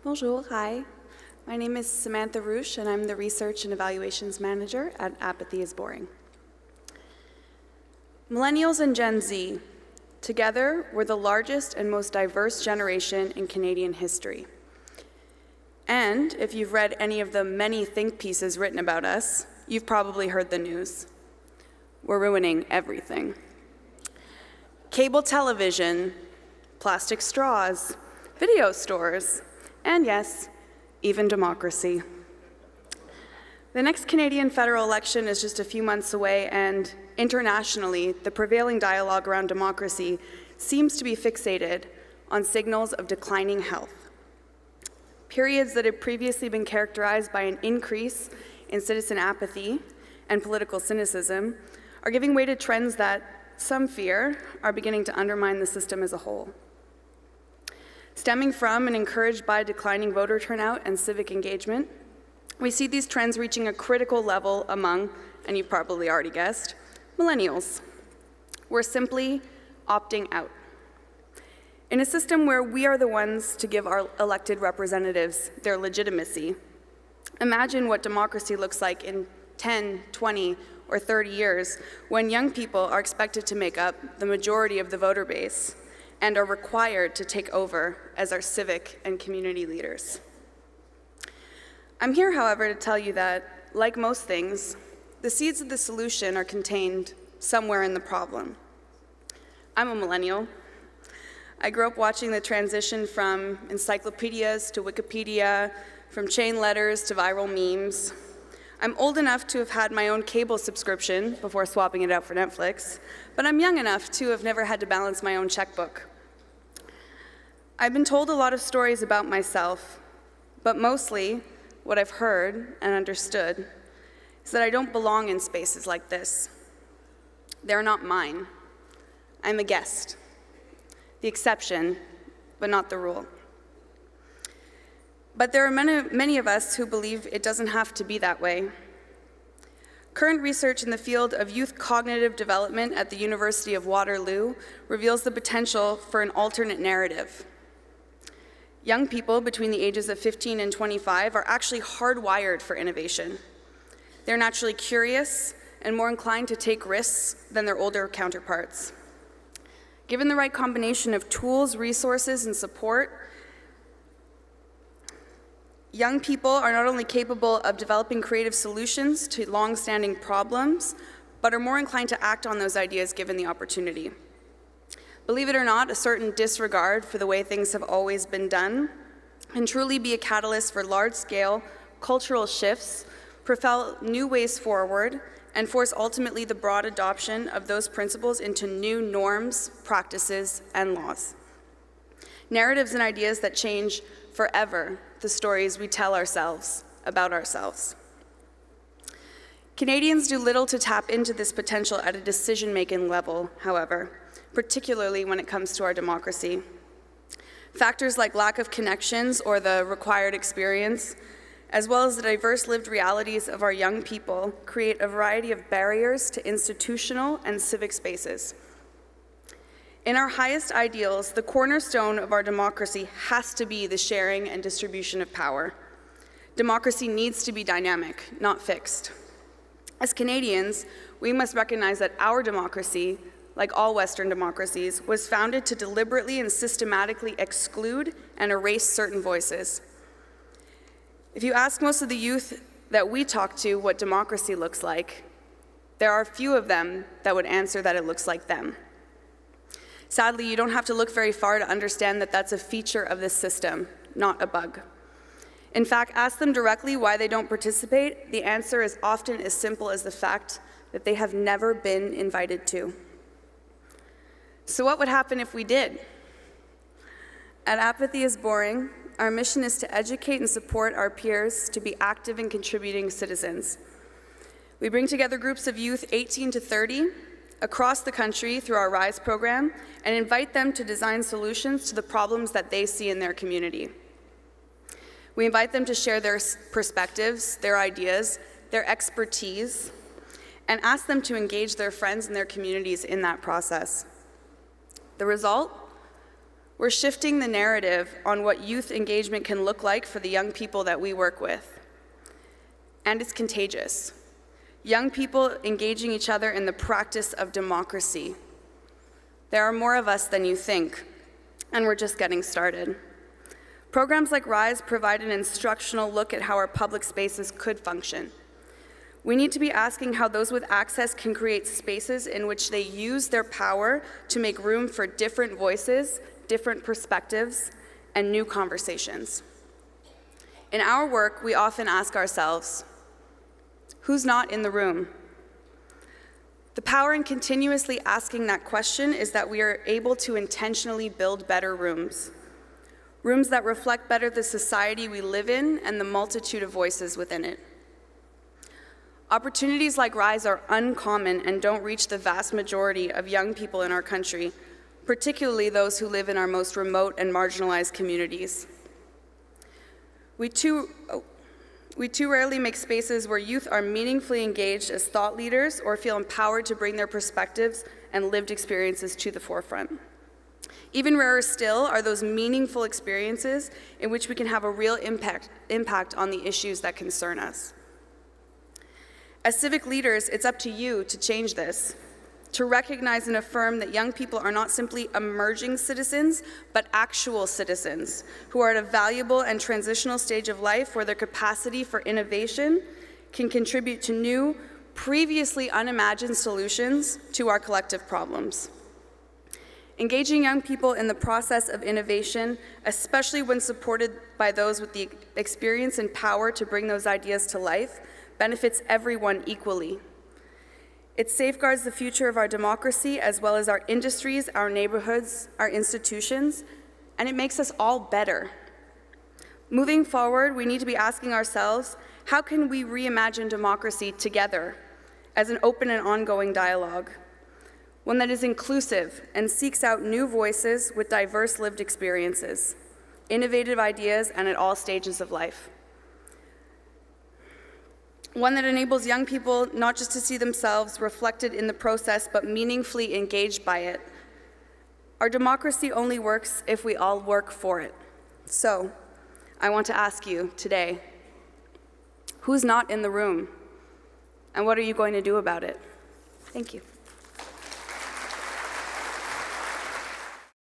Bonjour, hi. My name is Samantha Reusch, and I'm the Research and Evaluations Manager at Apathy is Boring. Millennials and Gen Z, together, we're the largest and most diverse generation in Canadian history. And if you've read any of the many think pieces written about us, you've probably heard the news. We're ruining everything. Cable television, plastic straws, video stores, and yes, even democracy. The next Canadian federal election is just a few months away, and internationally, the prevailing dialogue around democracy seems to be fixated on signals of declining health. Periods that had previously been characterized by an increase in citizen apathy and political cynicism are giving way to trends that some fear are beginning to undermine the system as a whole. Stemming from and encouraged by declining voter turnout and civic engagement, we see these trends reaching a critical level among, and you've probably already guessed, millennials. We're simply opting out. In a system where we are the ones to give our elected representatives their legitimacy, imagine what democracy looks like in 10, 20, or 30 years when young people are expected to make up the majority of the voter base and are required to take over as our civic and community leaders. I'm here, however, to tell you that, like most things, the seeds of the solution are contained somewhere in the problem. I'm a millennial. I grew up watching the transition from encyclopedias to Wikipedia, from chain letters to viral memes. I'm old enough to have had my own cable subscription before swapping it out for Netflix, but I'm young enough to have never had to balance my own checkbook. I've been told a lot of stories about myself, but mostly what I've heard and understood is that I don't belong in spaces like this. They're not mine. I'm a guest, the exception, but not the rule. But there are many of us who believe it doesn't have to be that way. Current research in the field of youth cognitive development at the University of Waterloo reveals the potential for an alternate narrative. Young people between the ages of 15 and 25 are actually hardwired for innovation. They're naturally curious and more inclined to take risks than their older counterparts. Given the right combination of tools, resources, and support, young people are not only capable of developing creative solutions to long-standing problems, but are more inclined to act on those ideas given the opportunity. Believe it or not, a certain disregard for the way things have always been done can truly be a catalyst for large-scale cultural shifts, propel new ways forward, and force ultimately the broad adoption of those principles into new norms, practices, and laws. Narratives and ideas that change forever the stories we tell ourselves about ourselves. Canadians do little to tap into this potential at a decision-making level, however, particularly when it comes to our democracy. Factors like lack of connections or the required experience, as well as the diverse lived realities of our young people, create a variety of barriers to institutional and civic spaces. In our highest ideals, the cornerstone of our democracy has to be the sharing and distribution of power. Democracy needs to be dynamic, not fixed. As Canadians, we must recognize that our democracy, like all Western democracies, was founded to deliberately and systematically exclude and erase certain voices. If you ask most of the youth that we talk to what democracy looks like, there are few of them that would answer that it looks like them. Sadly, you don't have to look very far to understand that that's a feature of this system, not a bug. In fact, ask them directly why they don't participate. The answer is often as simple as the fact that they have never been invited to. So what would happen if we did? At Apathy is Boring, our mission is to educate and support our peers to be active and contributing citizens. We bring together groups of youth 18 to 30 across the country through our RISE program and invite them to design solutions to the problems that they see in their community. We invite them to share their perspectives, their ideas, their expertise, and ask them to engage their friends and their communities in that process. The result? We're shifting the narrative on what youth engagement can look like for the young people that we work with. And it's contagious. Young people engaging each other in the practice of democracy. There are more of us than you think, and we're just getting started. Programs like RISE provide an instructional look at how our public spaces could function. We need to be asking how those with access can create spaces in which they use their power to make room for different voices, different perspectives, and new conversations. In our work, we often ask ourselves, who's not in the room? The power in continuously asking that question is that we are able to intentionally build better rooms. Rooms that reflect better the society we live in and the multitude of voices within it. Opportunities like RISE are uncommon and don't reach the vast majority of young people in our country, particularly those who live in our most remote and marginalized communities. We too rarely make spaces where youth are meaningfully engaged as thought leaders or feel empowered to bring their perspectives and lived experiences to the forefront. Even rarer still are those meaningful experiences in which we can have a real impact on the issues that concern us. As civic leaders, it's up to you to change this, to recognize and affirm that young people are not simply emerging citizens, but actual citizens who are at a valuable and transitional stage of life where their capacity for innovation can contribute to new, previously unimagined solutions to our collective problems. Engaging young people in the process of innovation, especially when supported by those with the experience and power to bring those ideas to life, benefits everyone equally. It safeguards the future of our democracy as well as our industries, our neighborhoods, our institutions, and it makes us all better. Moving forward, we need to be asking ourselves, how can we reimagine democracy together as an open and ongoing dialogue? One that is inclusive and seeks out new voices with diverse lived experiences, innovative ideas, and at all stages of life. One that enables young people not just to see themselves reflected in the process, but meaningfully engaged by it. Our democracy only works if we all work for it. So, I want to ask you today, who's not in the room? And what are you going to do about it? Thank you.